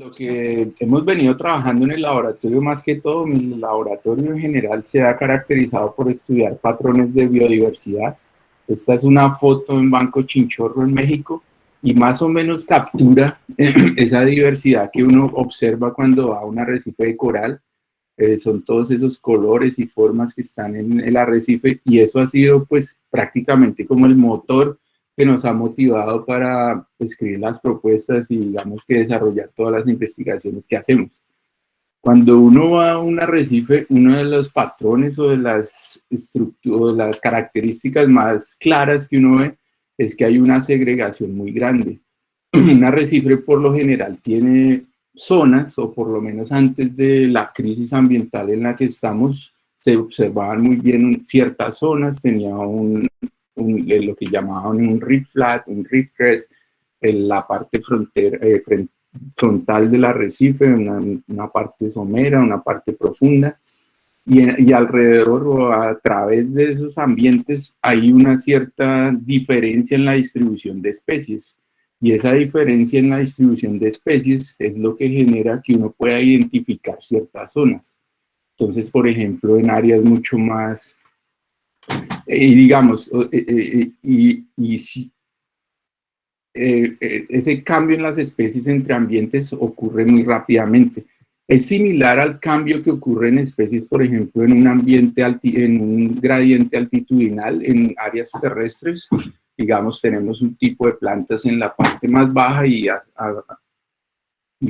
Lo que hemos venido trabajando en el laboratorio, más que todo, mi laboratorio en general se ha caracterizado por estudiar patrones de biodiversidad. Esta es una foto en Banco Chinchorro, en México, y más o menos captura esa diversidad que uno observa cuando va a un arrecife de coral. Son todos esos colores y formas que están en el arrecife, y eso ha sido pues prácticamente como el motor que nos ha motivado para escribir las propuestas y digamos que desarrollar todas las investigaciones que hacemos. Cuando uno va a un arrecife, uno de los patrones o de las estructuras, las características más claras que uno ve es que hay una segregación muy grande. Un arrecife por lo general tiene zonas, o por lo menos antes de la crisis ambiental en la que estamos, se observaban muy bien ciertas zonas, tenía lo que llamaban un reef flat, un reef crest, en la parte frontal del arrecife, una parte somera, una parte profunda, y alrededor o a través de esos ambientes hay una cierta diferencia en la distribución de especies. Y esa diferencia en la distribución de especies es lo que genera que uno pueda identificar ciertas zonas. Entonces, por ejemplo, en áreas mucho más, digamos, ese cambio en las especies entre ambientes ocurre muy rápidamente. Es similar al cambio que ocurre en especies, por ejemplo, en un ambiente, en un gradiente altitudinal en áreas terrestres. Digamos, tenemos un tipo de plantas en la parte más baja y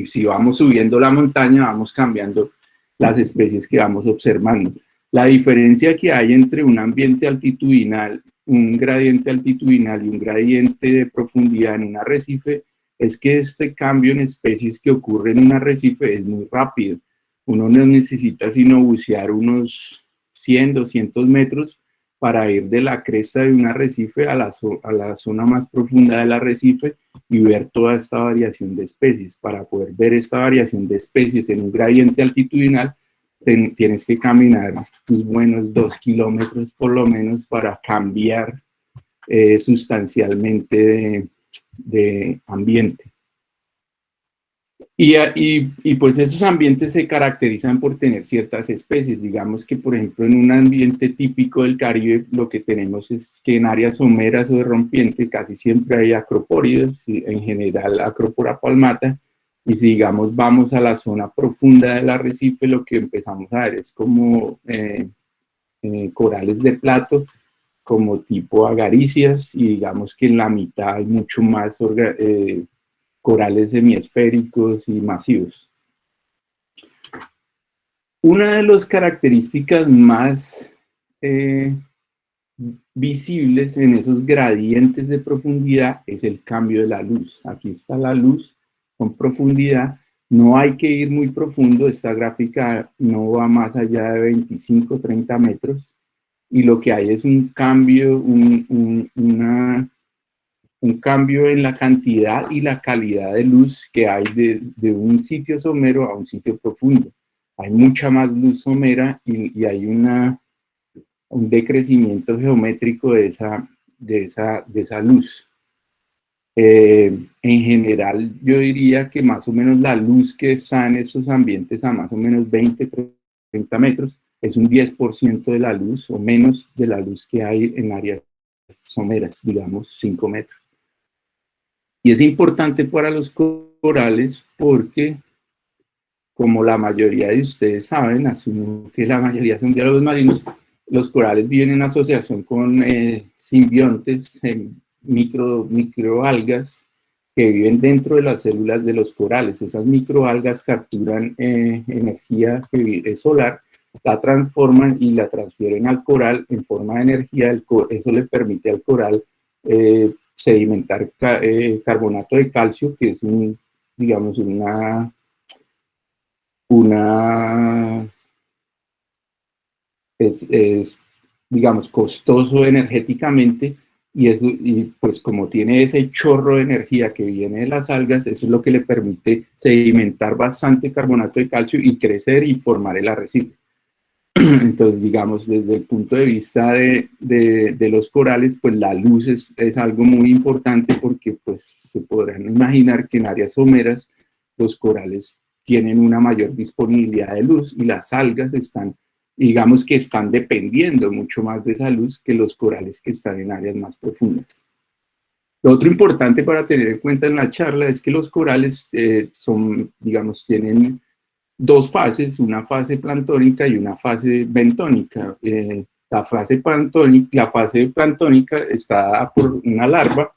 si vamos subiendo la montaña, vamos cambiando las especies que vamos observando. La diferencia que hay entre un ambiente altitudinal, un gradiente altitudinal y un gradiente de profundidad en un arrecife es que este cambio en especies que ocurre en un arrecife es muy rápido. Uno no necesita sino bucear unos 100, 200 metros para ir de la cresta de un arrecife a la zona más profunda del arrecife y ver toda esta variación de especies. Para poder ver esta variación de especies en un gradiente altitudinal, tienes que caminar tus buenos 2 kilómetros por lo menos para cambiar sustancialmente de ambiente. Y pues esos ambientes se caracterizan por tener ciertas especies. Digamos que, por ejemplo, en un ambiente típico del Caribe, lo que tenemos es que en áreas someras o de rompiente casi siempre hay acropóridos, en general Acropora palmata, y si, digamos, vamos a la zona profunda del arrecife, lo que empezamos a ver es como corales de plato, como tipo agaricias, y digamos que en la mitad hay mucho más corales semiesféricos y masivos. Una de las características más visibles en esos gradientes de profundidad es el cambio de la luz. Aquí está la luz con profundidad. No hay que ir muy profundo. Esta gráfica no va más allá de 25, 30 metros. Y lo que hay es un cambio, un cambio en la cantidad y la calidad de luz que hay de un sitio somero a un sitio profundo. Hay mucha más luz somera y hay un decrecimiento geométrico de esa luz. En general, yo diría que más o menos la luz que está en esos ambientes a más o menos 20, 30 metros es un 10% de la luz o menos de la luz que hay en áreas someras, digamos 5 metros. Y es importante para los corales porque, como la mayoría de ustedes saben, asumo que la mayoría son biólogos marinos, los corales viven en asociación con simbiontes, microalgas, que viven dentro de las células de los corales. Esas microalgas capturan energía solar, la transforman y la transfieren al coral en forma de energía. Eso le permite al coral sedimentar carbonato de calcio, que es digamos, es, digamos, costoso energéticamente, y pues como tiene ese chorro de energía que viene de las algas, eso es lo que le permite sedimentar bastante carbonato de calcio y crecer y formar el arrecife. Entonces, digamos, desde el punto de vista de los corales, pues la luz es algo muy importante porque pues se podrán imaginar que en áreas someras los corales tienen una mayor disponibilidad de luz y las algas están, digamos que están dependiendo mucho más de esa luz que los corales que están en áreas más profundas. Lo otro importante para tener en cuenta en la charla es que los corales son, digamos, tienen dos fases, una fase planctónica y una fase bentónica. La fase planctónica está dada por una larva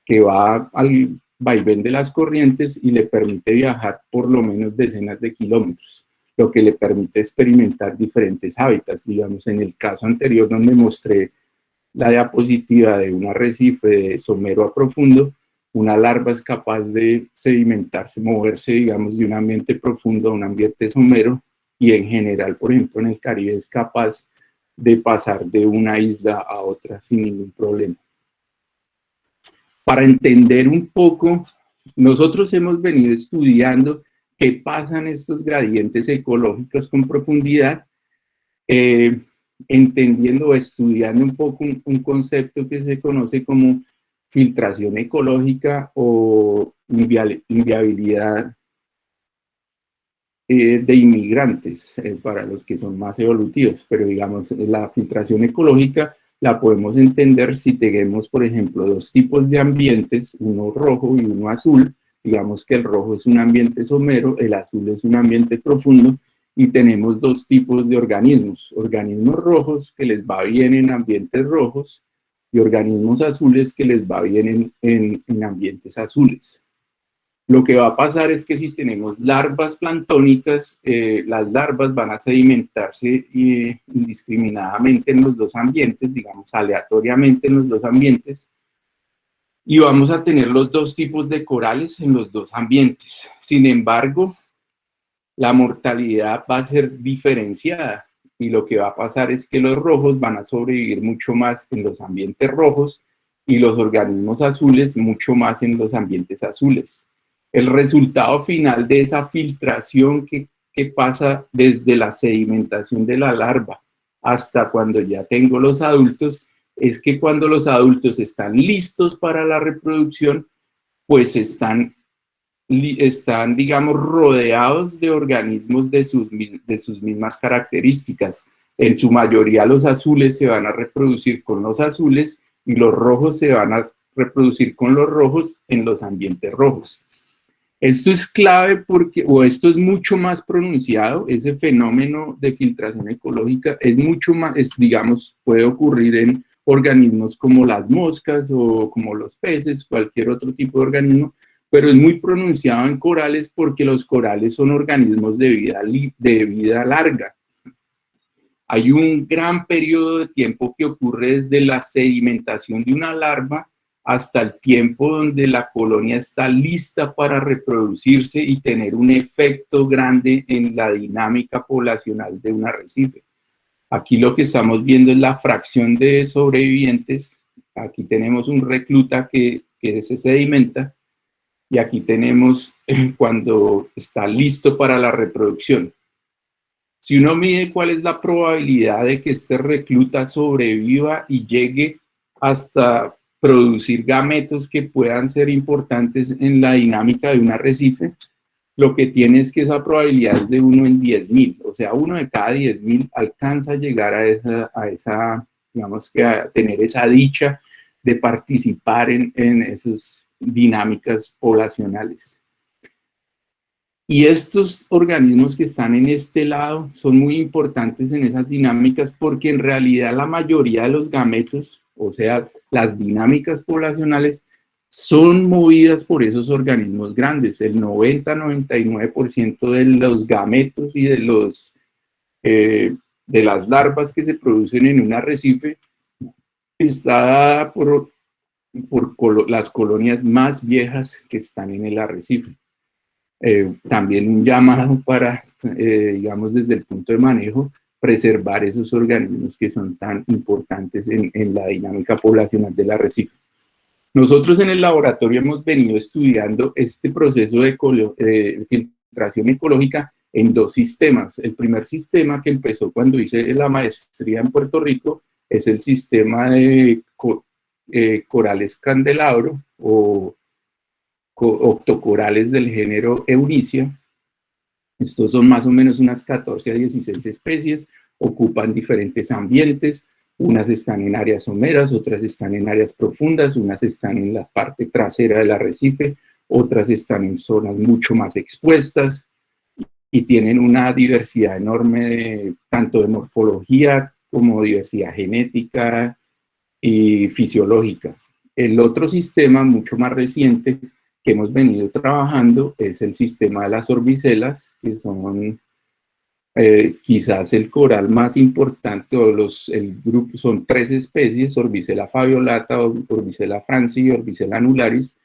que va al vaivén de las corrientes y le permite viajar por lo menos decenas de kilómetros, lo que le permite experimentar diferentes hábitats. Digamos, en el caso anterior donde mostré la diapositiva de un arrecife de somero a profundo, una larva es capaz de sedimentarse, moverse, digamos, de un ambiente profundo a un ambiente somero, y en general, por ejemplo, en el Caribe es capaz de pasar de una isla a otra sin ningún problema. Para entender un poco, nosotros hemos venido estudiando qué pasan estos gradientes ecológicos con profundidad, entendiendo o estudiando un poco un concepto que se conoce como filtración ecológica o inviabilidad de inmigrantes, para los que son más evolutivos, pero digamos, la filtración ecológica la podemos entender si tenemos, por ejemplo, dos tipos de ambientes, uno rojo y uno azul. Digamos que el rojo es un ambiente somero, el azul es un ambiente profundo, y tenemos dos tipos de organismos rojos que les va bien en ambientes rojos y organismos azules que les va bien en ambientes azules. Lo que va a pasar es que si tenemos larvas planctónicas, las larvas van a sedimentarse indiscriminadamente en los dos ambientes, digamos aleatoriamente en los dos ambientes, y vamos a tener los dos tipos de corales en los dos ambientes. Sin embargo, la mortalidad va a ser diferenciada, y lo que va a pasar es que los rojos van a sobrevivir mucho más en los ambientes rojos y los organismos azules mucho más en los ambientes azules. El resultado final de esa filtración que pasa desde la sedimentación de la larva hasta cuando ya tengo los adultos, es que cuando los adultos están listos para la reproducción, pues están, digamos, rodeados de organismos de sus mismas características. En su mayoría los azules se van a reproducir con los azules y los rojos se van a reproducir con los rojos en los ambientes rojos. Esto es clave porque, o esto es mucho más pronunciado, ese fenómeno de filtración ecológica es mucho más, digamos, puede ocurrir en organismos como las moscas o como los peces, cualquier otro tipo de organismo, pero es muy pronunciado en corales porque los corales son organismos de vida larga. Hay un gran periodo de tiempo que ocurre desde la sedimentación de una larva hasta el tiempo donde la colonia está lista para reproducirse y tener un efecto grande en la dinámica poblacional de un arrecife. Aquí lo que estamos viendo es la fracción de sobrevivientes. Aquí tenemos un recluta que se sedimenta, y aquí tenemos cuando está listo para la reproducción. Si uno mide cuál es la probabilidad de que este recluta sobreviva y llegue hasta producir gametos que puedan ser importantes en la dinámica de un arrecife, lo que tiene es que esa probabilidad es de 1 en 10.000, o sea, 1 de cada 10.000 alcanza a llegar a esa, digamos que a tener esa dicha de participar en esas dinámicas poblacionales. Y estos organismos que están en este lado son muy importantes en esas dinámicas porque en realidad la mayoría de los gametos, o sea, las dinámicas poblacionales, son movidas por esos organismos grandes. El 90-99% de los gametos y de las larvas que se producen en un arrecife está dada por las colonias más viejas que están en el arrecife. También un llamado para, digamos, desde el punto de manejo, preservar esos organismos que son tan importantes en la dinámica poblacional del arrecife. Nosotros en el laboratorio hemos venido estudiando este proceso de filtración ecológica en dos sistemas. El primer sistema, que empezó cuando hice la maestría en Puerto Rico, es el sistema de corales candelabro o octocorales del género Eunicia. Estos son más o menos unas 14 a 16 especies, ocupan diferentes ambientes, unas están en áreas someras, otras están en áreas profundas, unas están en la parte trasera del arrecife, otras están en zonas mucho más expuestas y tienen una diversidad enorme tanto de morfología como diversidad genética y fisiológica. El otro sistema mucho más reciente que hemos venido trabajando es el sistema de las orbicelas, que son quizás el coral más importante, o el grupo son 3 especies: Orbicela faviolata, Orbicela franci y Orbicela annularis.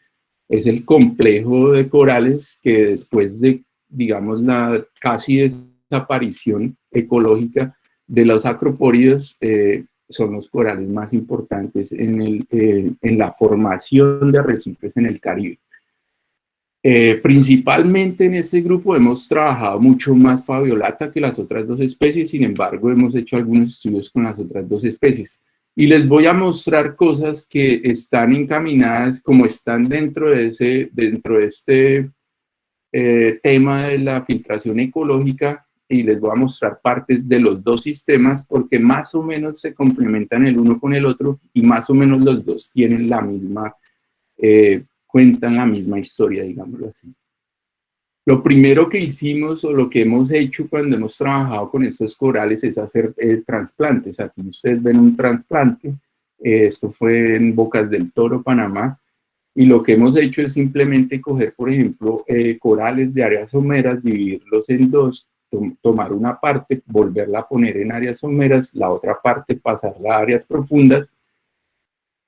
Es el complejo de corales que después de, digamos, la casi desaparición ecológica de los acropóridos, son los corales más importantes en la formación de arrecifes en el Caribe. Principalmente en este grupo hemos trabajado mucho más faviolata que las otras 2 especies, sin embargo hemos hecho algunos estudios con las otras 2 especies. Y les voy a mostrar cosas que están encaminadas, como están dentro de este tema de la filtración ecológica, y les voy a mostrar partes de los 2 sistemas porque más o menos se complementan el uno con el otro y más o menos los 2 tienen la misma cuentan la misma historia, digámoslo así. Lo primero que hicimos o lo que hemos hecho cuando hemos trabajado con estos corales es hacer trasplantes. Aquí ustedes ven un trasplante. Esto fue en Bocas del Toro, Panamá. Y lo que hemos hecho es simplemente coger, por ejemplo, corales de áreas someras, dividirlos en 2, tomar una parte, volverla a poner en áreas someras, la otra parte pasarla a áreas profundas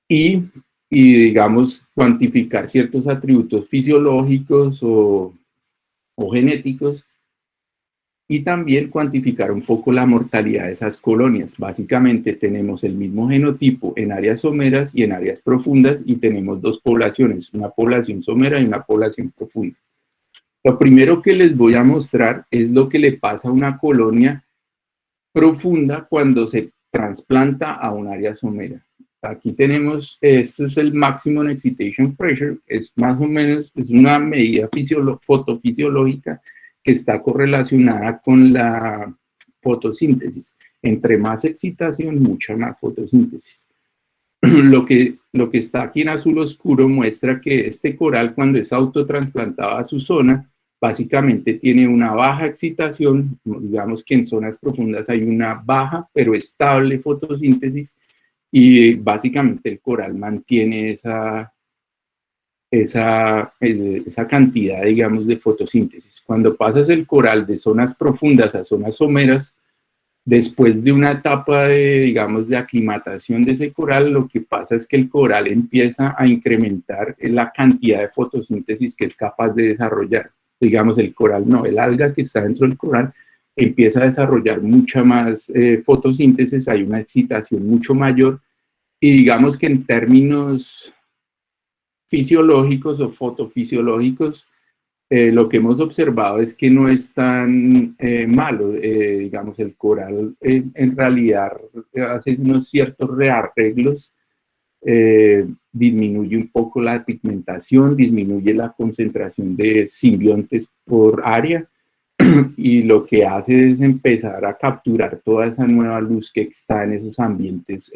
y digamos, cuantificar ciertos atributos fisiológicos o genéticos, y también cuantificar un poco la mortalidad de esas colonias. Básicamente tenemos el mismo genotipo en áreas someras y en áreas profundas, y tenemos 2 poblaciones, una población somera y una población profunda. Lo primero que les voy a mostrar es lo que le pasa a una colonia profunda cuando se trasplanta a un área somera. Aquí tenemos, esto es el maximum excitation pressure, es más o menos, es una medida fotofisiológica que está correlacionada con la fotosíntesis. Entre más excitación, mucha más fotosíntesis. Lo que está aquí en azul oscuro muestra que este coral, cuando es autotransplantado a su zona, básicamente tiene una baja excitación. Digamos que en zonas profundas hay una baja pero estable fotosíntesis, y básicamente el coral mantiene esa cantidad, digamos, de fotosíntesis. Cuando pasas el coral de zonas profundas a zonas someras, después de una etapa de, digamos, de aclimatación de ese coral, lo que pasa es que el coral empieza a incrementar la cantidad de fotosíntesis que es capaz de desarrollar. Digamos, el coral no, el alga que está dentro del coral empieza a desarrollar mucha más fotosíntesis, hay una excitación mucho mayor, y digamos que en términos fisiológicos o fotofisiológicos, lo que hemos observado es que no es tan malo. Digamos, el coral en realidad hace unos ciertos rearreglos, disminuye un poco la pigmentación, disminuye la concentración de simbiontes por área, y lo que hace es empezar a capturar toda esa nueva luz que está en esos ambientes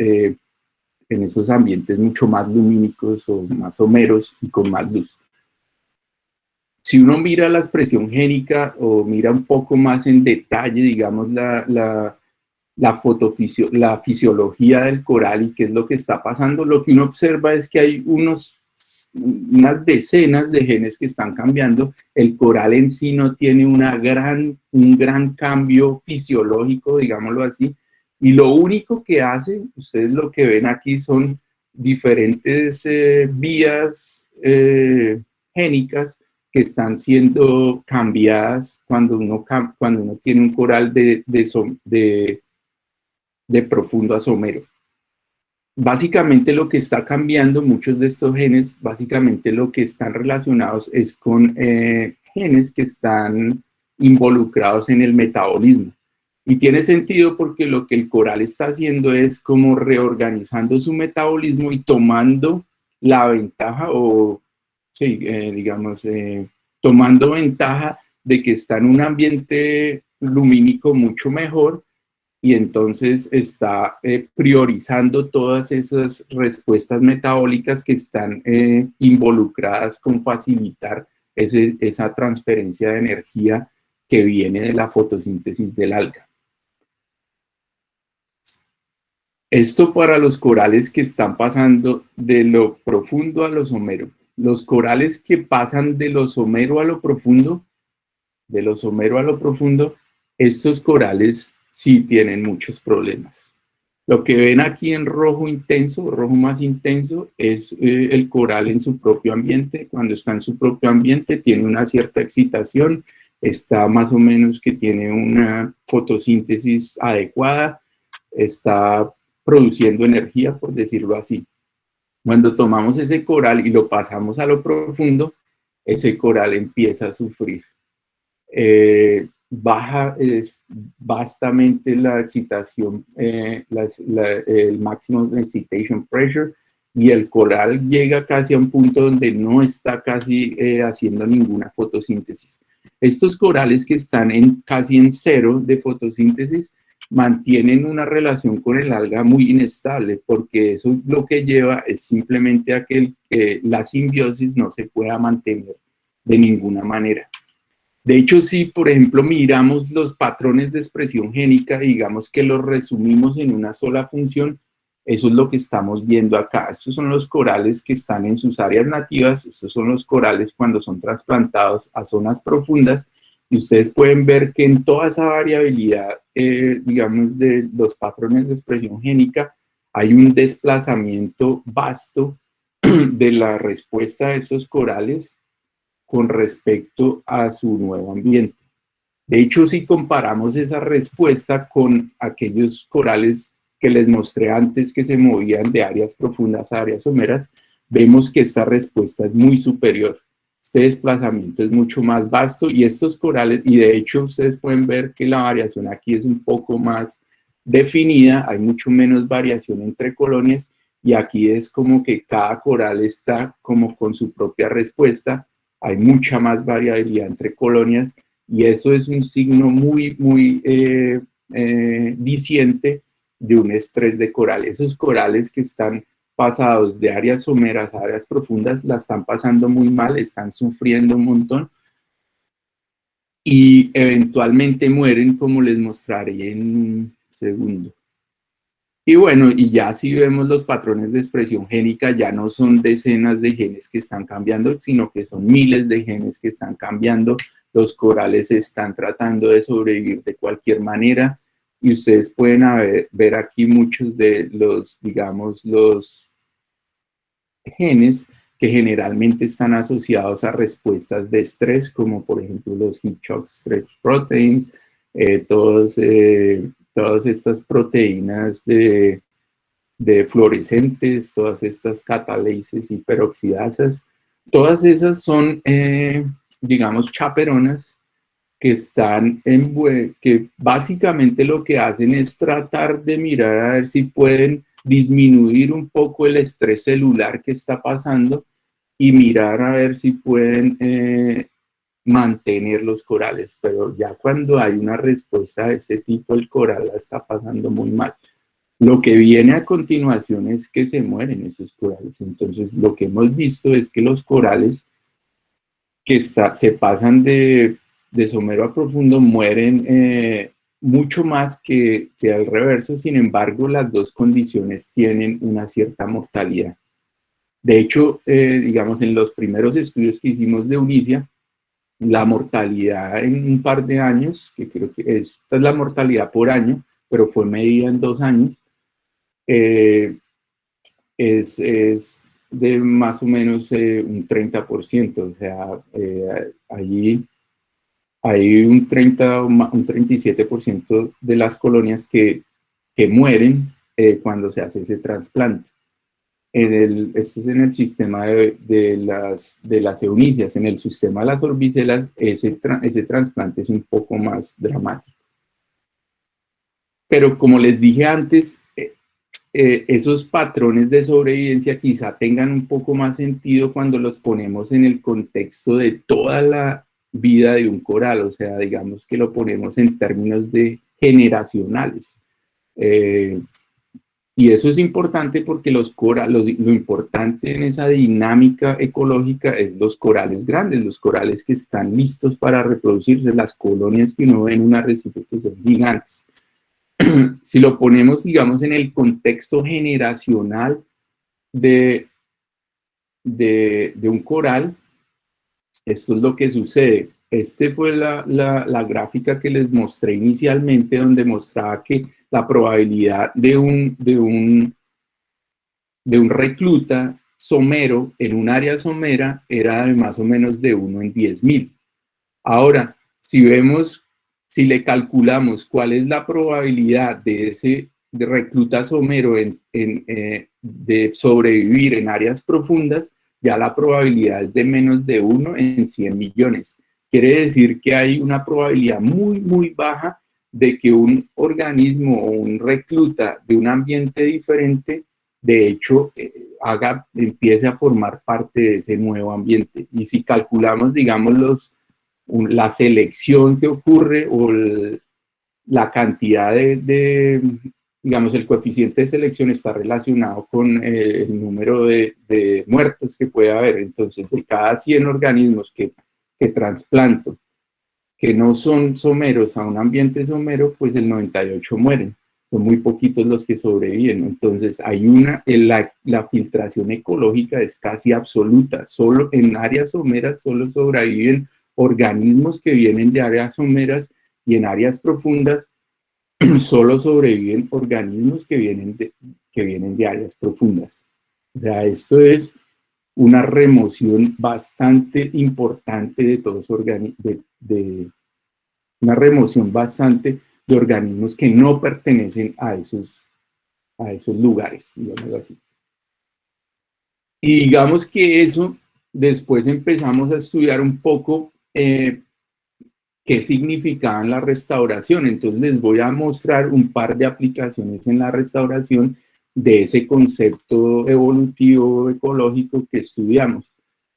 mucho más lumínicos o más someros y con más luz. Si uno mira la expresión génica o mira un poco más en detalle, digamos, la fisiología del coral y qué es lo que está pasando, lo que uno observa es que hay unas decenas de genes que están cambiando. El coral en sí no tiene un gran cambio fisiológico, digámoslo así, y lo único que hace, ustedes lo que ven aquí son diferentes vías génicas que están siendo cambiadas cuando uno tiene un coral de profundo a somero. Básicamente lo que está cambiando, muchos de estos genes, básicamente lo que están relacionados es con genes que están involucrados en el metabolismo. Y tiene sentido porque lo que el coral está haciendo es como reorganizando su metabolismo y tomando la ventaja, o sí, digamos, tomando ventaja de que está en un ambiente lumínico mucho mejor y entonces está priorizando todas esas respuestas metabólicas que están involucradas con facilitar esa transferencia de energía que viene de la fotosíntesis del alga. Esto para los corales que están pasando de lo profundo a lo somero. Los corales que pasan de lo somero a lo profundo, estos corales sí tienen muchos problemas. Lo que ven aquí en rojo intenso, rojo más intenso, es el coral en su propio ambiente. Cuando está en su propio ambiente tiene una cierta excitación, está más o menos que tiene una fotosíntesis adecuada, está produciendo energía, por decirlo así. Cuando tomamos ese coral y lo pasamos a lo profundo, ese coral empieza a sufrir. Baja vastamente la excitación, el máximo excitation pressure, y el coral llega casi a un punto donde no está casi haciendo ninguna fotosíntesis. Estos corales que están casi en cero de fotosíntesis mantienen una relación con el alga muy inestable, porque eso lo que lleva es simplemente a que la simbiosis no se pueda mantener de ninguna manera. De hecho, si por ejemplo miramos los patrones de expresión génica y digamos que los resumimos en una sola función, eso es lo que estamos viendo acá. Estos son los corales que están en sus áreas nativas, estos son los corales cuando son trasplantados a zonas profundas, y ustedes pueden ver que en toda esa variabilidad, digamos, de los patrones de expresión génica, hay un desplazamiento vasto de la respuesta de esos corales con respecto a su nuevo ambiente. De hecho, si comparamos esa respuesta con aquellos corales que les mostré antes que se movían de áreas profundas a áreas someras, vemos que esta respuesta es muy superior. Este desplazamiento es mucho más vasto y estos corales, y de hecho ustedes pueden ver que la variación aquí es un poco más definida, hay mucho menos variación entre colonias y aquí es como que cada coral está como con su propia respuesta, hay mucha más variabilidad entre colonias y eso es un signo muy, muy diciente de un estrés de coral. Esos corales que están pasados de áreas someras a áreas profundas la están pasando muy mal, están sufriendo un montón y eventualmente mueren, como les mostraré en un segundo. Y bueno, y ya si vemos los patrones de expresión génica, ya no son decenas de genes que están cambiando, sino que son miles de genes que están cambiando. Los corales están tratando de sobrevivir de cualquier manera y ustedes pueden ver aquí muchos de los, digamos, los genes que generalmente están asociados a respuestas de estrés, como por ejemplo los heat shock stress proteins, todas estas proteínas de fluorescentes, todas estas catalases y peroxidasas, todas esas son, digamos, chaperonas que están que básicamente lo que hacen es tratar de mirar a ver si pueden disminuir un poco el estrés celular que está pasando y mirar a ver si pueden mantener los corales, pero ya cuando hay una respuesta de este tipo, el coral la está pasando muy mal. Lo que viene a continuación es que se mueren esos corales. Entonces, lo que hemos visto es que los corales que se pasan de somero a profundo mueren mucho más que al reverso. Sin embargo, las dos condiciones tienen una cierta mortalidad. De hecho, digamos, en los primeros estudios que hicimos de Eunicia, la mortalidad en un par de años, que creo que esta es la mortalidad por año, pero fue medida en 2 años, es de más o menos un 30%, o sea, allí hay un 37% de las colonias que mueren cuando se hace ese trasplante. Este es en el sistema de las eunicias. En el sistema de las orbicelas, ese trasplante es un poco más dramático. Pero como les dije antes, esos patrones de sobrevivencia quizá tengan un poco más sentido cuando los ponemos en el contexto de toda la vida de un coral, o sea, digamos que lo ponemos en términos de generacionales. Y eso es importante porque los corales, lo importante en esa dinámica ecológica es los corales grandes, los corales que están listos para reproducirse, las colonias que uno ve en un arrecife que son gigantes. Si lo ponemos, digamos, en el contexto generacional de un coral, esto es lo que sucede. Este fue la gráfica que les mostré inicialmente, donde mostraba que la probabilidad de un recluta somero en un área somera era de más o menos de 1 en 10.000. Ahora, si le calculamos cuál es la probabilidad de ese recluta somero de sobrevivir en áreas profundas, ya la probabilidad es de menos de 1 en 100 millones. Quiere decir que hay una probabilidad muy, muy baja de que un organismo o un recluta de un ambiente diferente, de hecho, empiece a formar parte de ese nuevo ambiente. Y si calculamos, digamos, la selección que ocurre o la cantidad digamos, el coeficiente de selección está relacionado con el número de muertos que puede haber. Entonces, de cada 100 organismos que trasplanto, que no son someros a un ambiente somero, pues el 98 mueren. Son muy poquitos los que sobreviven. Entonces, la filtración ecológica es casi absoluta. Solo en áreas someras solo sobreviven organismos que vienen de áreas someras, y en áreas profundas solo sobreviven organismos que vienen de áreas profundas. O sea, esto es una remoción bastante importante de todos una remoción bastante de organismos que no pertenecen a esos lugares, digamos así. Y digamos que eso, después empezamos a estudiar un poco qué significaban la restauración. Entonces les voy a mostrar un par de aplicaciones en la restauración de ese concepto evolutivo ecológico que estudiamos.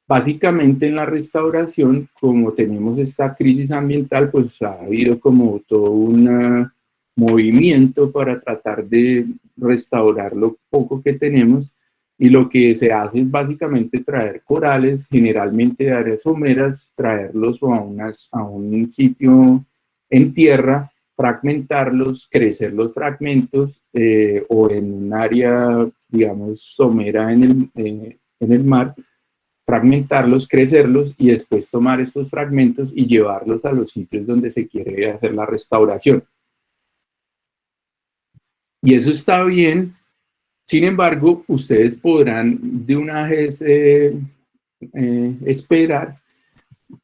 Básicamente en la restauración, como tenemos esta crisis ambiental, pues ha habido como todo un movimiento para tratar de restaurar lo poco que tenemos, y lo que se hace es básicamente traer corales, generalmente de áreas someras, traerlos a un sitio en tierra, fragmentarlos, crecer los fragmentos, o en un área, digamos, somera en el mar, fragmentarlos, crecerlos y después tomar estos fragmentos y llevarlos a los sitios donde se quiere hacer la restauración. Y eso está bien. Sin embargo, ustedes podrán de una vez esperar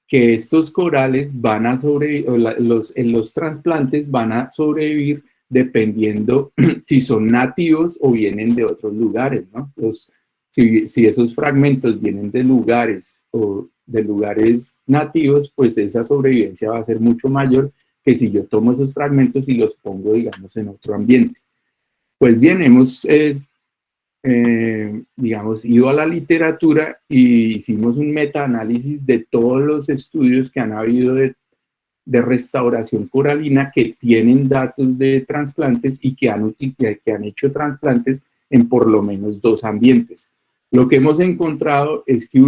que estos corales van a sobrevivir, los trasplantes van a sobrevivir dependiendo si son nativos o vienen de otros lugares, ¿no? Si esos fragmentos vienen de lugares o de lugares nativos, pues esa sobrevivencia va a ser mucho mayor que si yo tomo esos fragmentos y los pongo, digamos, en otro ambiente. Pues bien, hemos digamos, ido a la literatura y hicimos un metaanálisis de todos los estudios que han habido de restauración coralina que tienen datos de trasplantes y que han hecho trasplantes en por lo menos 2 ambientes. Lo que hemos encontrado es que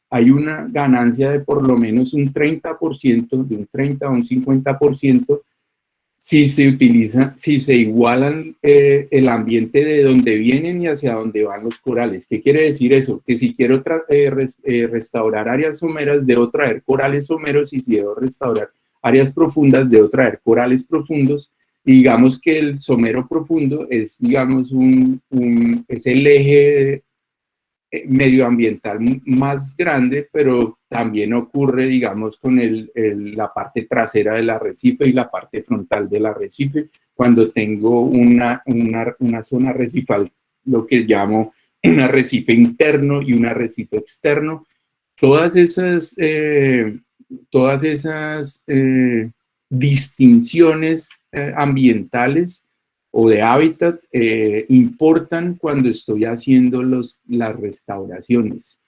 hay una ganancia de por lo menos un 30%, de un 30 a un 50%, si se igualan el ambiente de donde vienen y hacia donde van los corales. ¿Qué quiere decir eso? Que si quiero restaurar áreas someras, debo traer corales someros, y si debo restaurar áreas profundas, debo traer corales profundos. Y digamos que el somero profundo es, digamos, es el eje medioambiental más grande, pero también ocurre, digamos, con la parte trasera del arrecife y la parte frontal del arrecife, cuando tengo una zona arrecifal, lo que llamo un arrecife interno y un arrecife externo. Todas esas distinciones ambientales o de hábitat importan cuando estoy haciendo las restauraciones.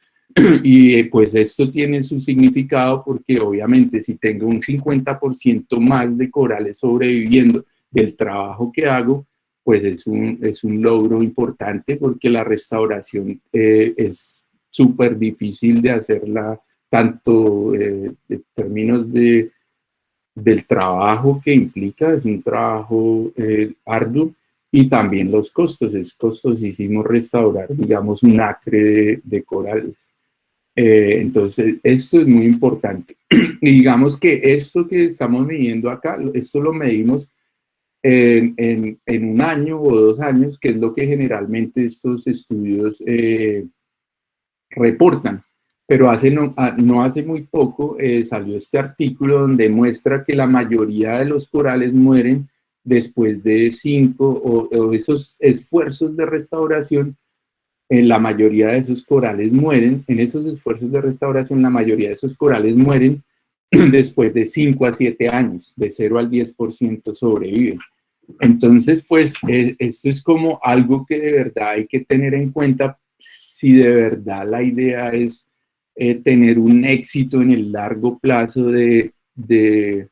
Y pues esto tiene su significado porque obviamente si tengo un 50% más de corales sobreviviendo del trabajo que hago, pues es un logro importante porque la restauración es súper difícil de hacerla, tanto en términos del trabajo que implica, es un trabajo arduo, y también los costos, es costosísimo restaurar, digamos, un acre de corales. Entonces, esto es muy importante. Y digamos que esto que estamos midiendo acá, esto lo medimos en un año o 2 años, que es lo que generalmente estos estudios reportan. Pero no hace muy poco salió este artículo donde muestra que la mayoría de los corales mueren después de 5 o esos esfuerzos de restauración. En la mayoría de esos corales mueren, en esos esfuerzos de restauración, la mayoría de esos corales mueren después de 5 a 7 años, de 0 al 10% sobreviven. Entonces, pues, esto es como algo que de verdad hay que tener en cuenta si de verdad la idea es tener un éxito en el largo plazo de que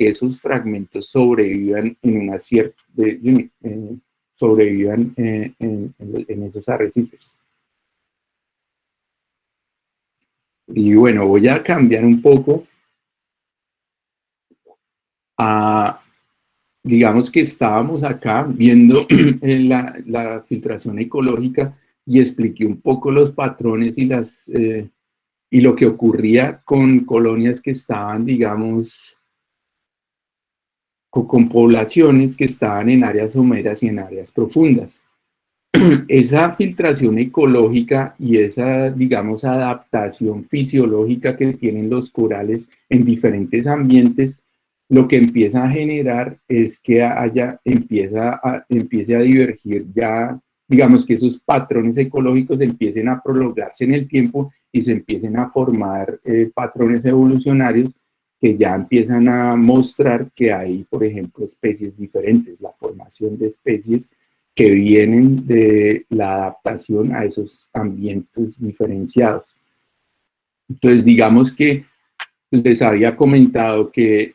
esos fragmentos sobrevivan en una cierta, sobrevivan en esos arrecifes. Y bueno, voy a cambiar un poco a, digamos que estábamos acá viendo la filtración ecológica y expliqué un poco los patrones y lo que ocurría con colonias que estaban, digamos, con poblaciones que estaban en áreas someras y en áreas profundas. Esa filtración ecológica y esa, digamos, adaptación fisiológica que tienen los corales en diferentes ambientes, lo que empieza a generar es que empiece a divergir ya, digamos que esos patrones ecológicos empiecen a prolongarse en el tiempo y se empiecen a formar patrones evolucionarios que ya empiezan a mostrar que hay, por ejemplo, especies diferentes, la formación de especies que vienen de la adaptación a esos ambientes diferenciados. Entonces, digamos que les había comentado que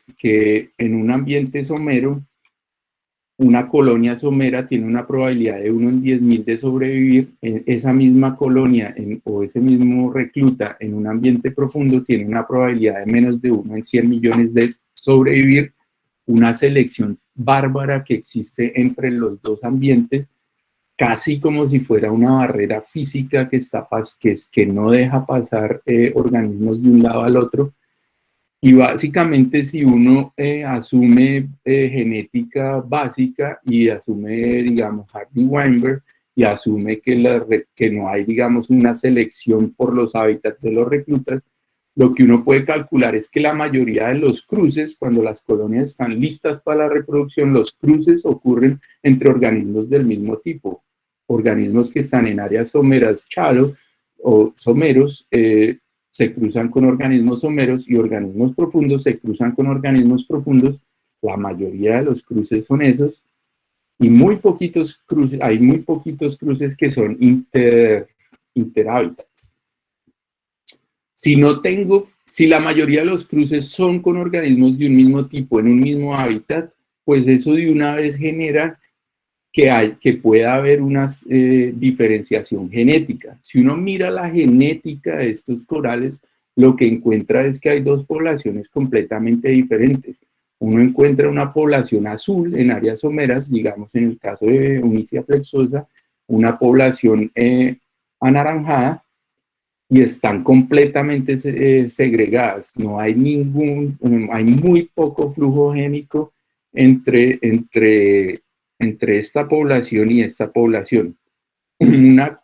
en un ambiente somero, una colonia somera tiene una probabilidad de 1 en 10.000 de sobrevivir. Esa misma colonia o ese mismo recluta en un ambiente profundo tiene una probabilidad de menos de 1 en 100 millones de sobrevivir. Una selección bárbara que existe entre los dos ambientes, casi como si fuera una barrera física que no deja pasar organismos de un lado al otro. Y básicamente si uno asume genética básica y asume, digamos, Hardy-Weinberg, y asume que no hay, digamos, una selección por los hábitats de los reclutas, lo que uno puede calcular es que la mayoría de los cruces, cuando las colonias están listas para la reproducción, los cruces ocurren entre organismos del mismo tipo. Organismos que están en áreas someras shallow o someros, se cruzan con organismos someros, y organismos profundos se cruzan con organismos profundos. La mayoría de los cruces son esos, y hay muy poquitos cruces que son interhábitats. Si la mayoría de los cruces son con organismos de un mismo tipo en un mismo hábitat, pues eso de una vez genera que pueda haber una diferenciación genética. Si uno mira la genética de estos corales, lo que encuentra es que hay dos poblaciones completamente diferentes. Uno encuentra una población azul en áreas someras, digamos en el caso de Onychia flexosa, una población anaranjada, y están completamente segregadas. No hay hay muy poco flujo génico entre esta población y esta población.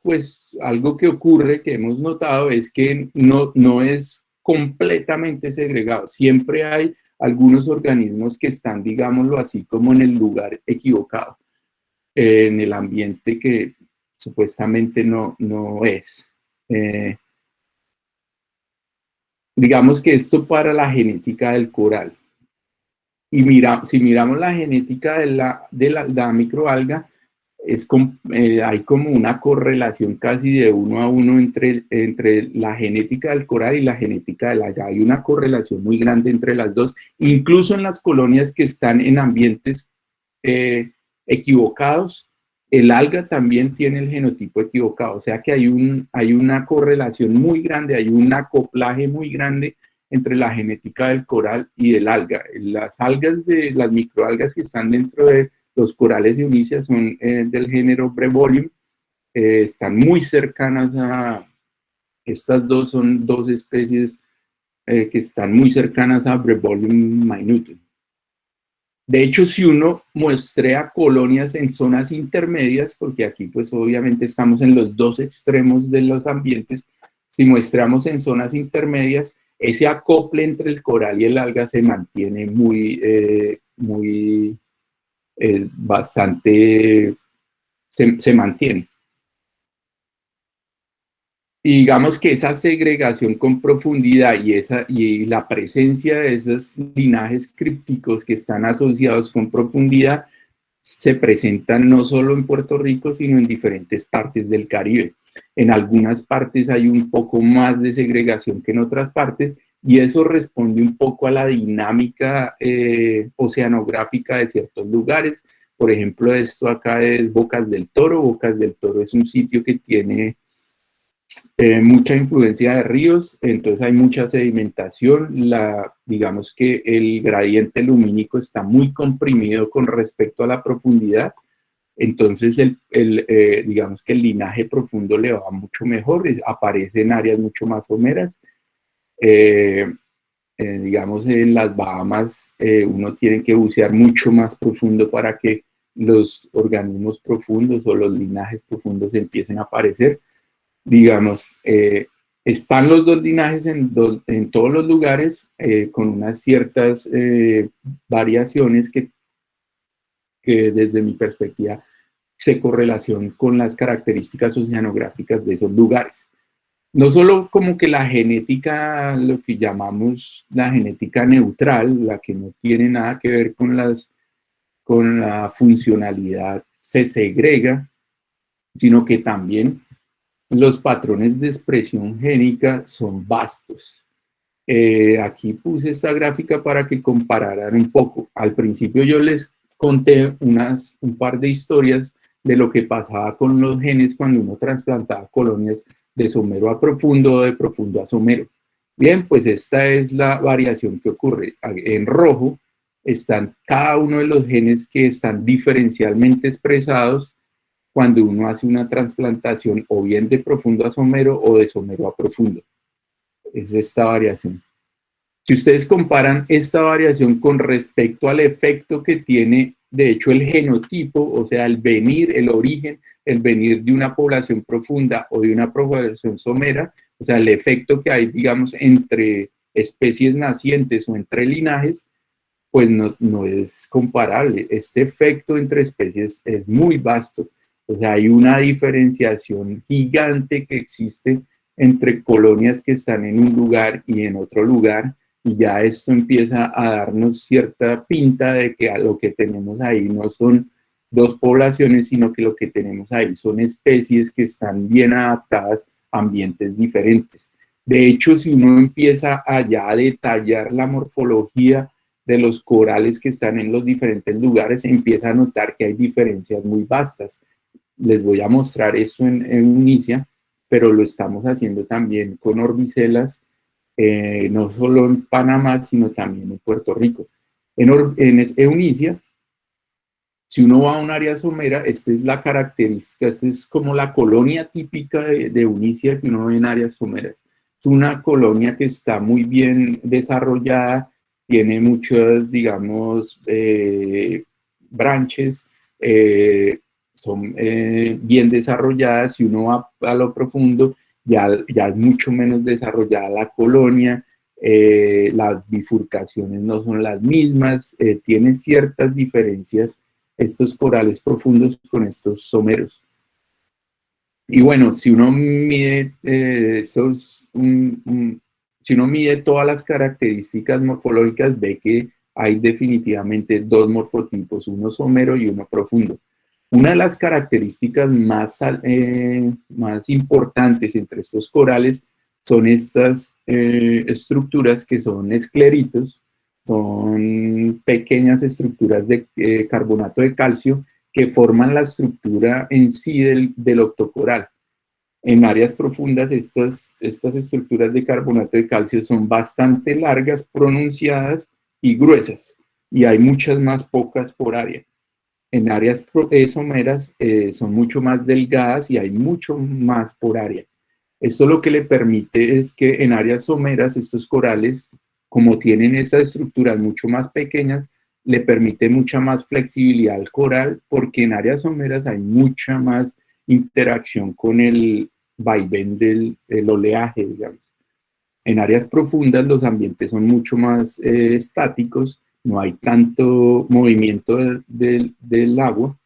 Pues algo que ocurre, que hemos notado, es que no es completamente segregado. Siempre hay algunos organismos que están, digámoslo así, como en el lugar equivocado, en el ambiente que supuestamente no es. Digamos que esto para la genética del coral. Y si miramos la genética de la microalga, hay como una correlación casi de 1 a 1 entre la genética del coral y la genética del alga. Hay una correlación muy grande entre las dos, incluso en las colonias que están en ambientes equivocados. El alga también tiene el genotipo equivocado, o sea que hay una correlación muy grande, hay un acoplaje muy grande entre la genética del coral y del alga. Las microalgas que están dentro de los corales de Eunicia son del género Brevolium, están muy cercanas estas dos son dos especies que están muy cercanas a Brevolium minutum. De hecho, si uno muestrea colonias en zonas intermedias, porque aquí pues obviamente estamos en los dos extremos de los ambientes, si muestramos en zonas intermedias, ese acople entre el coral y el alga se mantiene bastante, se mantiene. Y digamos que esa segregación con profundidad y la presencia de esos linajes crípticos que están asociados con profundidad se presentan no solo en Puerto Rico, sino en diferentes partes del Caribe. En algunas partes hay un poco más de segregación que en otras partes, y eso responde un poco a la dinámica oceanográfica de ciertos lugares. Por ejemplo, esto acá es Bocas del Toro. Bocas del Toro es un sitio que tiene mucha influencia de ríos, entonces hay mucha sedimentación, digamos que el gradiente lumínico está muy comprimido con respecto a la profundidad, entonces digamos que el linaje profundo le va mucho mejor, aparece en áreas mucho más someras. Digamos en las Bahamas uno tiene que bucear mucho más profundo para que los organismos profundos o los linajes profundos empiecen a aparecer. Digamos, están los dos linajes en todos los lugares con unas ciertas variaciones que desde mi perspectiva se correlacionan con las características oceanográficas de esos lugares. No solo como que la genética, lo que llamamos la genética neutral, la que no tiene nada que ver con la funcionalidad, se segrega, sino que también los patrones de expresión génica son vastos. Aquí puse esta gráfica para que compararan un poco. Al principio yo les conté un par de historias de lo que pasaba con los genes cuando uno trasplantaba colonias de somero a profundo o de profundo a somero. Bien, pues esta es la variación que ocurre. En rojo están cada uno de los genes que están diferencialmente expresados cuando uno hace una transplantación o bien de profundo a somero o de somero a profundo. Es esta variación. Si ustedes comparan esta variación con respecto al efecto que tiene, de hecho, el genotipo, o sea, el origen, el venir de una población profunda o de una población somera, o sea, el efecto que hay, digamos, entre especies nacientes o entre linajes, pues no es comparable. Este efecto entre especies es muy vasto. O sea, hay una diferenciación gigante que existe entre colonias que están en un lugar y en otro lugar, y ya esto empieza a darnos cierta pinta de que a lo que tenemos ahí no son dos poblaciones, sino que lo que tenemos ahí son especies que están bien adaptadas a ambientes diferentes. De hecho, si uno empieza allá a detallar la morfología de los corales que están en los diferentes lugares, empieza a notar que hay diferencias muy vastas. Les voy a mostrar esto en Eunicia, pero lo estamos haciendo también con orbicelas, no solo en Panamá, sino también en Puerto Rico. En Eunicia, si uno va a un área somera, esta es la característica, esta es como la colonia típica de Eunicia que uno ve en áreas someras. Es una colonia que está muy bien desarrollada, tiene muchas, digamos, branches, son bien desarrolladas. Si uno va a lo profundo, ya es mucho menos desarrollada la colonia, las bifurcaciones no son las mismas, tiene ciertas diferencias estos corales profundos con estos someros. Y bueno, si uno mide si uno mide todas las características morfológicas, ve que hay definitivamente dos morfotipos, uno somero y uno profundo. Una de las características más importantes entre estos corales son estas estructuras que son escleritos, son pequeñas estructuras de carbonato de calcio que forman la estructura en sí del octocoral. En áreas profundas, estas estructuras de carbonato de calcio son bastante largas, pronunciadas y gruesas, y hay muchas más pocas por área. En áreas someras son mucho más delgadas y hay mucho más por área. Esto lo que le permite es que en áreas someras estos corales, como tienen estas estructuras mucho más pequeñas, le permite mucha más flexibilidad al coral, porque en áreas someras hay mucha más interacción con el vaivén del oleaje, digamos. En áreas profundas los ambientes son mucho más estáticos, no hay tanto movimiento del agua,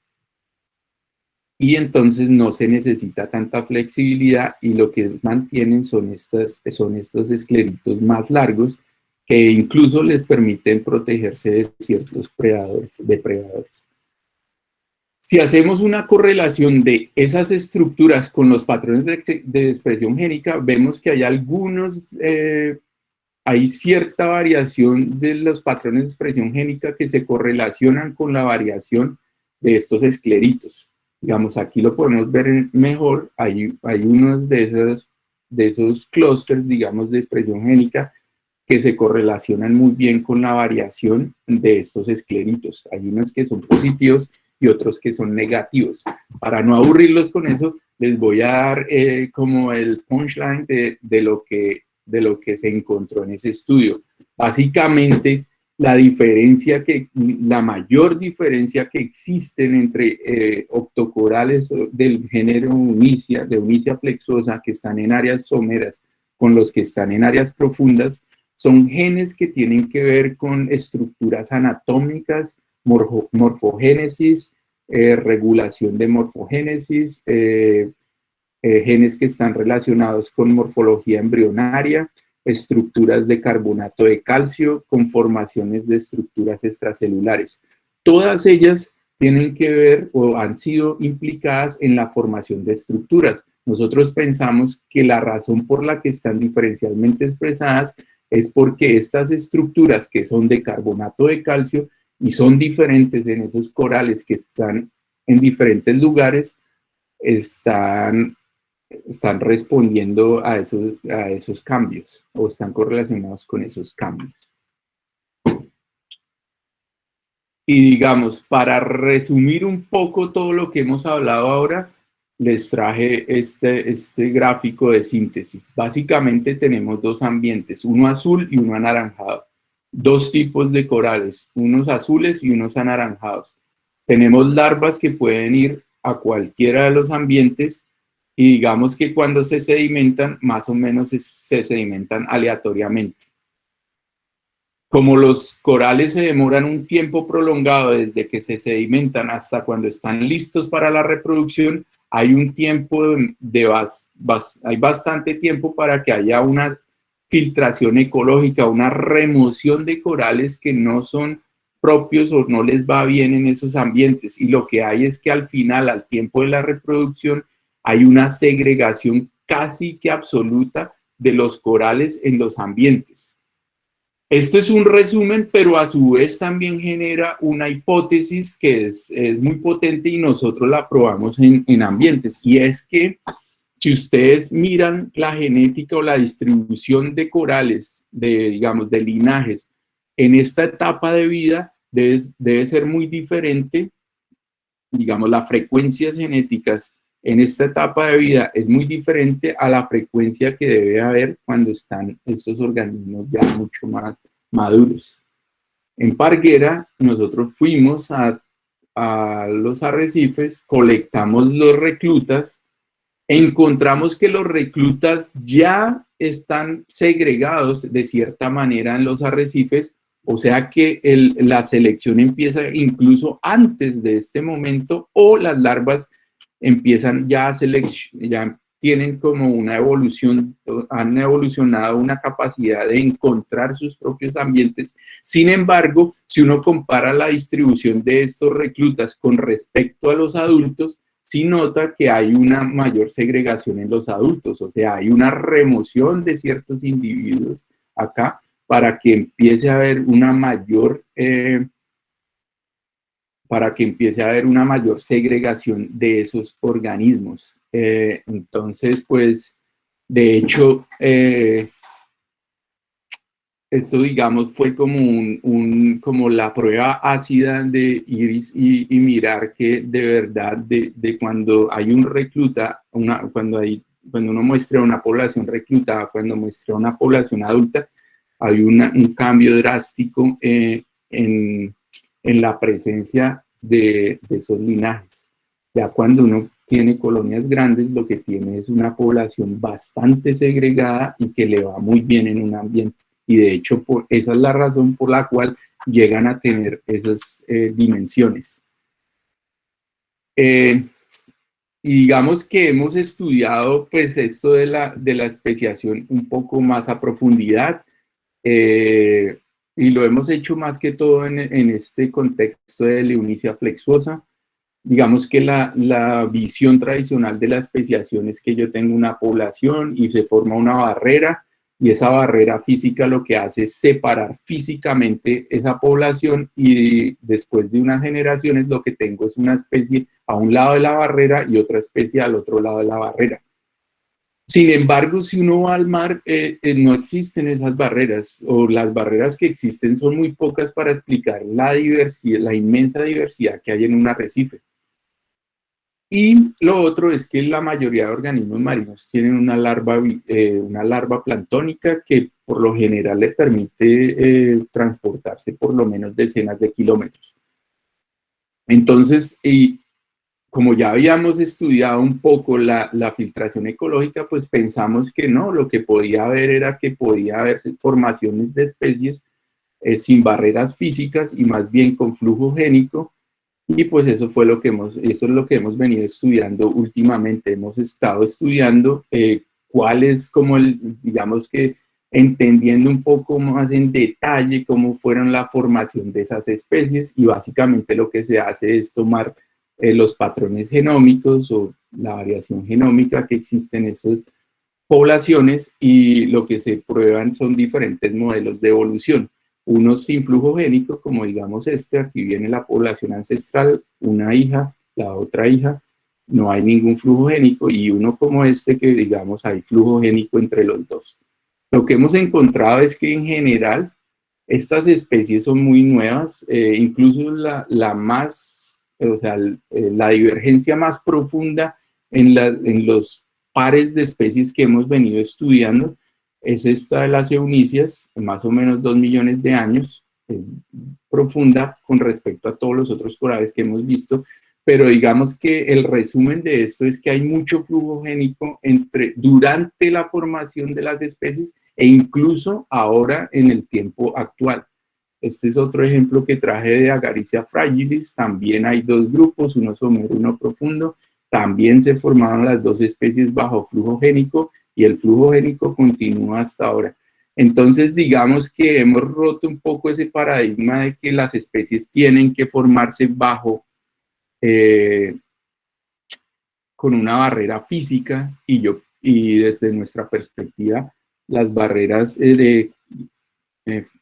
y entonces no se necesita tanta flexibilidad, y lo que mantienen son estos escleritos más largos que incluso les permiten protegerse de ciertos depredadores. Si hacemos una correlación de esas estructuras con los patrones de expresión génica, vemos que hay cierta variación de los patrones de expresión génica que se correlacionan con la variación de estos escleritos. Digamos, aquí lo podemos ver mejor, hay unos de esos clústeres, digamos, de expresión génica que se correlacionan muy bien con la variación de estos escleritos. Hay unos que son positivos y otros que son negativos. Para no aburrirlos con eso, les voy a dar como el punchline de lo que se encontró en ese estudio. Básicamente, la mayor diferencia que existen entre octocorales del género de Onicia flexosa que están en áreas someras con los que están en áreas profundas son genes que tienen que ver con estructuras anatómicas, morfogénesis, regulación de morfogénesis, genes que están relacionados con morfología embrionaria, estructuras de carbonato de calcio, conformaciones de estructuras extracelulares. Todas ellas tienen que ver o han sido implicadas en la formación de estructuras. Nosotros pensamos que la razón por la que están diferencialmente expresadas es porque estas estructuras que son de carbonato de calcio y son diferentes en esos corales que están en diferentes lugares, están respondiendo a esos cambios o están correlacionados con esos cambios. Y digamos, para resumir un poco todo lo que hemos hablado ahora, les traje este gráfico de síntesis. Básicamente tenemos dos ambientes, uno azul y uno anaranjado. Dos tipos de corales, unos azules y unos anaranjados. Tenemos larvas que pueden ir a cualquiera de los ambientes y digamos que cuando se sedimentan, más o menos se sedimentan aleatoriamente. Como los corales se demoran un tiempo prolongado desde que se sedimentan hasta cuando están listos para la reproducción, hay un tiempo hay bastante tiempo para que haya una filtración ecológica, una remoción de corales que no son propios o no les va bien en esos ambientes. Y lo que hay es que al final, al tiempo de la reproducción, hay una segregación casi que absoluta de los corales en los ambientes. Esto es un resumen, pero a su vez también genera una hipótesis que es muy potente y nosotros la probamos en ambientes. Y es que si ustedes miran la genética o la distribución de corales, digamos, de linajes, en esta etapa de vida debe ser muy diferente. Digamos, las frecuencias genéticas en esta etapa de vida es muy diferente a la frecuencia que debe haber cuando están estos organismos ya mucho más maduros. En Parguera, nosotros fuimos a los arrecifes, colectamos los reclutas, encontramos que los reclutas ya están segregados de cierta manera en los arrecifes, o sea que la selección empieza incluso antes de este momento, o las larvas empiezan ya tienen como una evolución, han evolucionado una capacidad de encontrar sus propios ambientes. Sin embargo, si uno compara la distribución de estos reclutas con respecto a los adultos, sí nota que hay una mayor segregación en los adultos, o sea, hay una remoción de ciertos individuos acá para que empiece a haber una mayor segregación de esos organismos. Entonces, pues, de hecho, esto, digamos, fue como, como la prueba ácida de ir y mirar que de verdad, de cuando hay un recluta, cuando uno muestra una población reclutada, cuando muestra una población adulta, hay un cambio drástico en la presencia de esos linajes. Ya cuando uno tiene colonias grandes, lo que tiene es una población bastante segregada y que le va muy bien en un ambiente. Y de hecho, esa es la razón por la cual llegan a tener esas dimensiones. Y digamos que hemos estudiado pues esto de la especiación un poco más a profundidad, y lo hemos hecho más que todo en este contexto de Leunicia flexuosa. Digamos que la visión tradicional de la especiación es que yo tengo una población y se forma una barrera, y esa barrera física lo que hace es separar físicamente esa población, y después de unas generaciones lo que tengo es una especie a un lado de la barrera y otra especie al otro lado de la barrera. Sin embargo, si uno va al mar, no existen esas barreras, o las barreras que existen son muy pocas para explicar la diversidad, la inmensa diversidad que hay en un arrecife. Y lo otro es que la mayoría de organismos marinos tienen una larva planctónica que por lo general le permite transportarse por lo menos decenas de kilómetros. Entonces, como ya habíamos estudiado un poco la filtración ecológica, pues pensamos que no, lo que podía haber era que podía haber formaciones de especies sin barreras físicas y más bien con flujo génico. Y pues eso es lo que hemos venido estudiando últimamente. Hemos estado estudiando cuál es como digamos que entendiendo un poco más en detalle cómo fueron la formación de esas especies, y básicamente lo que se hace es tomar los patrones genómicos o la variación genómica que existe en esas poblaciones, y lo que se prueban son diferentes modelos de evolución. Unos sin flujo génico, como digamos aquí viene la población ancestral, una hija, la otra hija, no hay ningún flujo génico, y uno como que digamos hay flujo génico entre los dos. Lo que hemos encontrado es que en general estas especies son muy nuevas, incluso la divergencia más profunda en los pares de especies que hemos venido estudiando es esta de las eunicias, más o menos 2 millones de años, profunda con respecto a todos los otros corales que hemos visto, pero digamos que el resumen de esto es que hay mucho flujo génico durante la formación de las especies e incluso ahora en el tiempo actual. Este es otro ejemplo que traje de Agaricia fragilis. También hay dos grupos, uno somero, uno profundo. También se formaron las dos especies bajo flujo génico, y el flujo génico continúa hasta ahora. Entonces, digamos que hemos roto un poco ese paradigma de que las especies tienen que formarse con una barrera física, y desde nuestra perspectiva, las barreras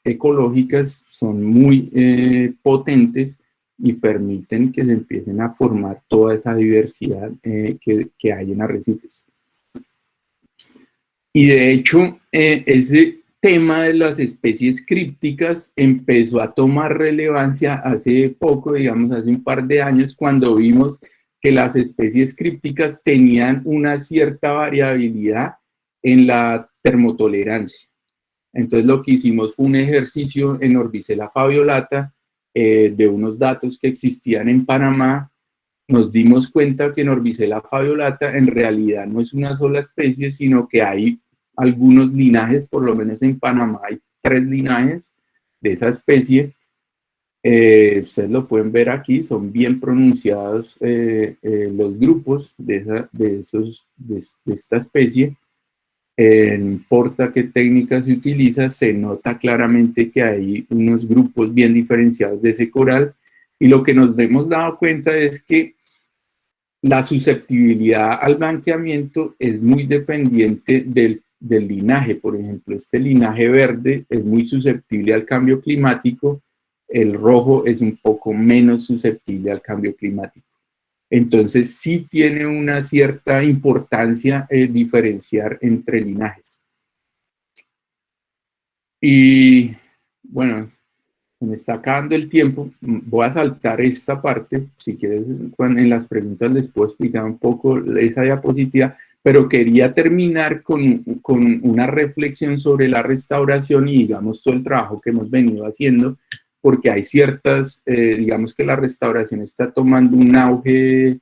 ecológicas son muy potentes y permiten que se empiecen a formar toda esa diversidad que hay en arrecifes. Y de hecho, ese tema de las especies crípticas empezó a tomar relevancia hace poco, digamos hace un par de años, cuando vimos que las especies crípticas tenían una cierta variabilidad en la termotolerancia. Entonces lo que hicimos fue un ejercicio en Orbicela fabiolata de unos datos que existían en Panamá. Nos dimos cuenta que en Orbicela fabiolata en realidad no es una sola especie, sino que hay algunos linajes, por lo menos en Panamá hay 3 linajes de esa especie, Ustedes lo pueden ver aquí, son bien pronunciados los grupos de esta especie. No importa qué técnica se utiliza, se nota claramente que hay unos grupos bien diferenciados de ese coral, y lo que nos hemos dado cuenta es que la susceptibilidad al blanqueamiento es muy dependiente del linaje. Por ejemplo, este linaje verde es muy susceptible al cambio climático, el rojo es un poco menos susceptible al cambio climático. Entonces sí tiene una cierta importancia diferenciar entre linajes. Y bueno, me está acabando el tiempo, voy a saltar esta parte, si quieres en las preguntas les puedo explicar un poco esa diapositiva, pero quería terminar con una reflexión sobre la restauración y digamos todo el trabajo que hemos venido haciendo, porque hay ciertas, digamos que la restauración está tomando un auge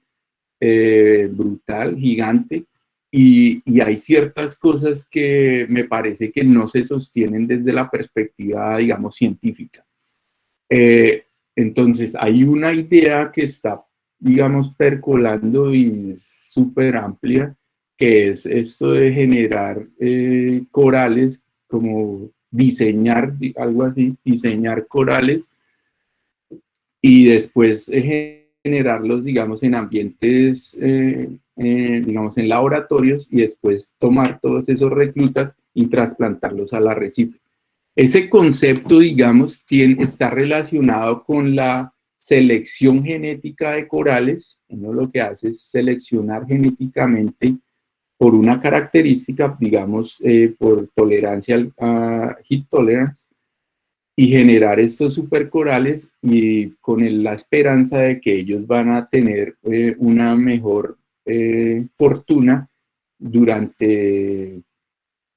brutal, gigante, y hay ciertas cosas que me parece que no se sostienen desde la perspectiva, digamos, científica. Entonces, hay una idea que está, digamos, percolando y súper amplia, que es esto de generar corales, como diseñar, algo así, diseñar corales y después generarlos, digamos, en ambientes, digamos, en laboratorios, y después tomar todos esos reclutas y trasplantarlos al arrecife. Ese concepto, digamos, está relacionado con la selección genética de corales. Uno lo que hace es seleccionar genéticamente por una característica, digamos, por tolerancia a heat tolerance, y generar estos supercorales, y con la esperanza de que ellos van a tener una mejor fortuna durante,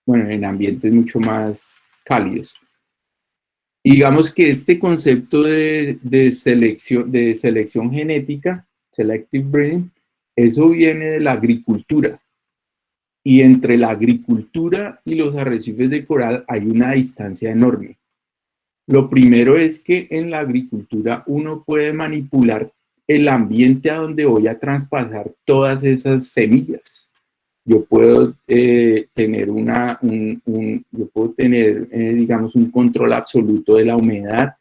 bueno, en ambientes mucho más cálidos. Y digamos que este concepto de selección genética, selective breeding, eso viene de la agricultura. Y entre la agricultura y los arrecifes de coral hay una distancia enorme. Lo primero es que en la agricultura uno puede manipular el ambiente a donde voy a traspasar todas esas semillas. Yo puedo tener digamos, un control absoluto de la humedad,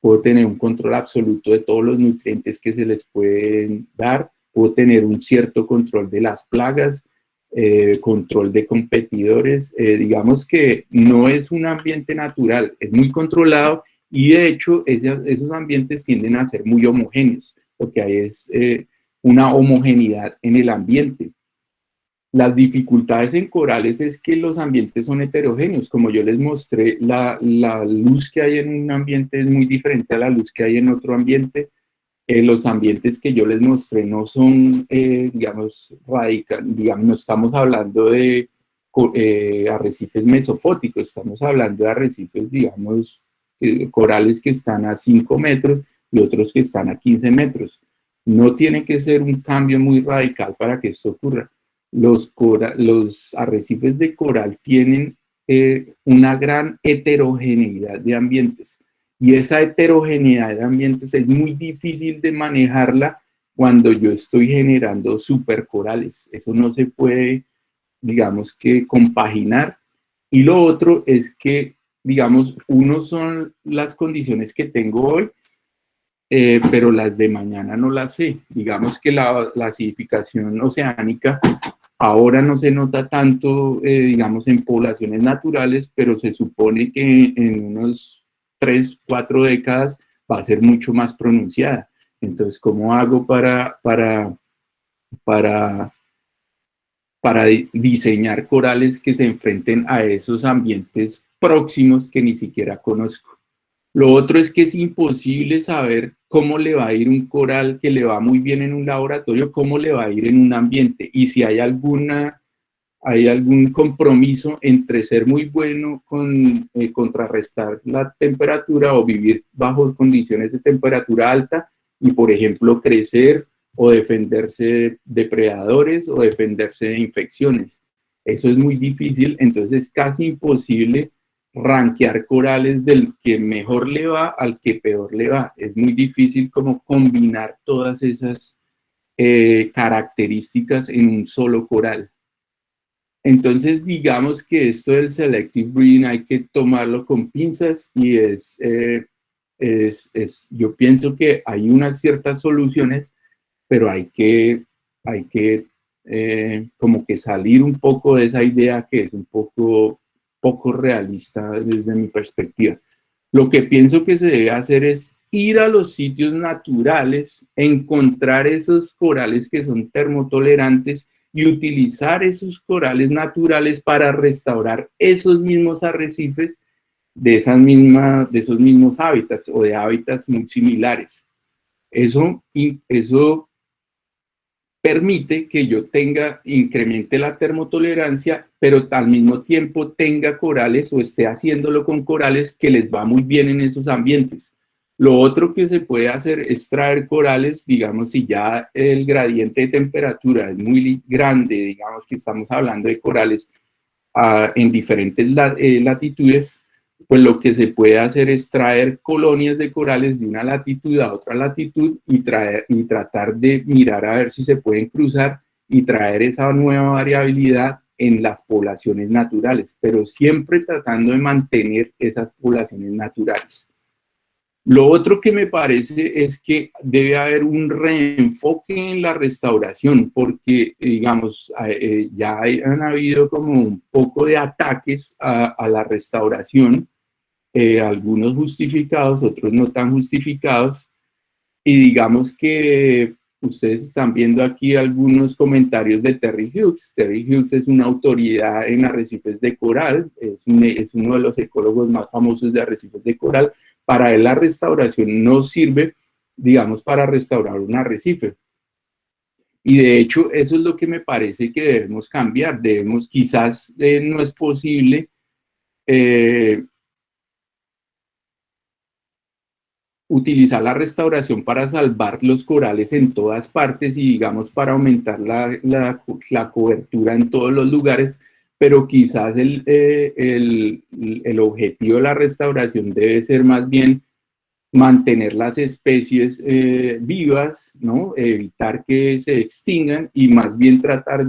puedo tener un control absoluto de todos los nutrientes que se les pueden dar, puedo tener un cierto control de las plagas, control de competidores. Digamos que no es un ambiente natural, es muy controlado, y de hecho esos ambientes tienden a ser muy homogéneos. Lo que hay es una homogeneidad en el ambiente. Las dificultades en corales es que los ambientes son heterogéneos. Como yo les mostré, la luz que hay en un ambiente es muy diferente a la luz que hay en otro ambiente. Los ambientes que yo les mostré no son, digamos, digamos, no estamos hablando de arrecifes mesofóticos, estamos hablando de arrecifes, digamos, corales que están a 5 metros y otros que están a 15 metros. No tiene que ser un cambio muy radical para que esto ocurra. Los arrecifes de coral tienen una gran heterogeneidad de ambientes, y esa heterogeneidad de ambientes es muy difícil de manejarla cuando yo estoy generando supercorales. Eso no se puede, digamos, que compaginar. Y lo otro es que, digamos, uno son las condiciones que tengo hoy, pero las de mañana no las sé. Digamos que la acidificación oceánica ahora no se nota tanto, digamos, en poblaciones naturales, pero se supone que en unos 3, 4 décadas va a ser mucho más pronunciada. Entonces, ¿cómo hago para, para diseñar corales que se enfrenten a esos ambientes próximos que ni siquiera conozco? Lo otro es que es imposible saber cómo le va a ir un coral que le va muy bien en un laboratorio, cómo le va a ir en un ambiente, y si hay algún compromiso entre ser muy bueno con contrarrestar la temperatura o vivir bajo condiciones de temperatura alta y, por ejemplo, crecer o defenderse de depredadores o defenderse de infecciones. Eso es muy difícil, entonces es casi imposible rankear corales del que mejor le va al que peor le va. Es muy difícil como combinar todas esas características en un solo coral. Entonces, digamos que esto del selective breeding hay que tomarlo con pinzas y yo pienso que hay unas ciertas soluciones, pero hay que como que salir un poco de esa idea que es un poco realista desde mi perspectiva. Lo que pienso que se debe hacer es ir a los sitios naturales, encontrar esos corales que son termotolerantes y utilizar esos corales naturales para restaurar esos mismos arrecifes de esos mismos hábitats o de hábitats muy similares. Eso permite que yo incremente la termotolerancia, pero al mismo tiempo tenga corales o esté haciéndolo con corales que les va muy bien en esos ambientes. Lo otro que se puede hacer es traer corales, digamos, si ya el gradiente de temperatura es muy grande, digamos que estamos hablando de corales en diferentes latitudes, pues lo que se puede hacer es traer colonias de corales de una latitud a otra latitud y tratar de mirar a ver si se pueden cruzar y traer esa nueva variabilidad en las poblaciones naturales, pero siempre tratando de mantener esas poblaciones naturales. Lo otro que me parece es que debe haber un reenfoque en la restauración, porque, digamos, ya han habido como un poco de ataques a la restauración, algunos justificados, otros no tan justificados, y digamos que ustedes están viendo aquí algunos comentarios de Terry Hughes. Terry Hughes es una autoridad en arrecifes de coral, es uno de los ecólogos más famosos de arrecifes de coral. Para él la restauración no sirve, digamos, para restaurar un arrecife. Y de hecho, eso es lo que me parece que debemos cambiar. Quizás no es posible utilizar la restauración para salvar los corales en todas partes y, digamos, para aumentar la cobertura en todos los lugares, pero quizás el objetivo de la restauración debe ser más bien mantener las especies vivas, ¿no? Evitar que se extingan y más bien tratar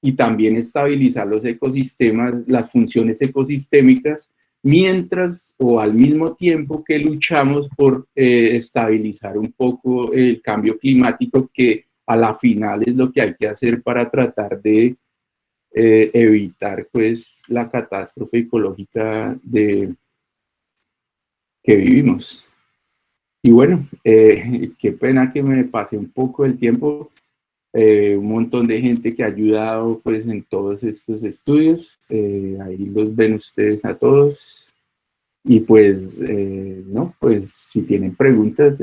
y también estabilizar los ecosistemas, las funciones ecosistémicas, mientras o al mismo tiempo que luchamos por estabilizar un poco el cambio climático, que a la final es lo que hay que hacer para tratar de evitar pues la catástrofe ecológica que vivimos. Y bueno, qué pena que me pase un poco el tiempo. Un montón de gente que ha ayudado pues en todos estos estudios. Ahí los ven ustedes a todos. Y pues, no, pues si tienen preguntas.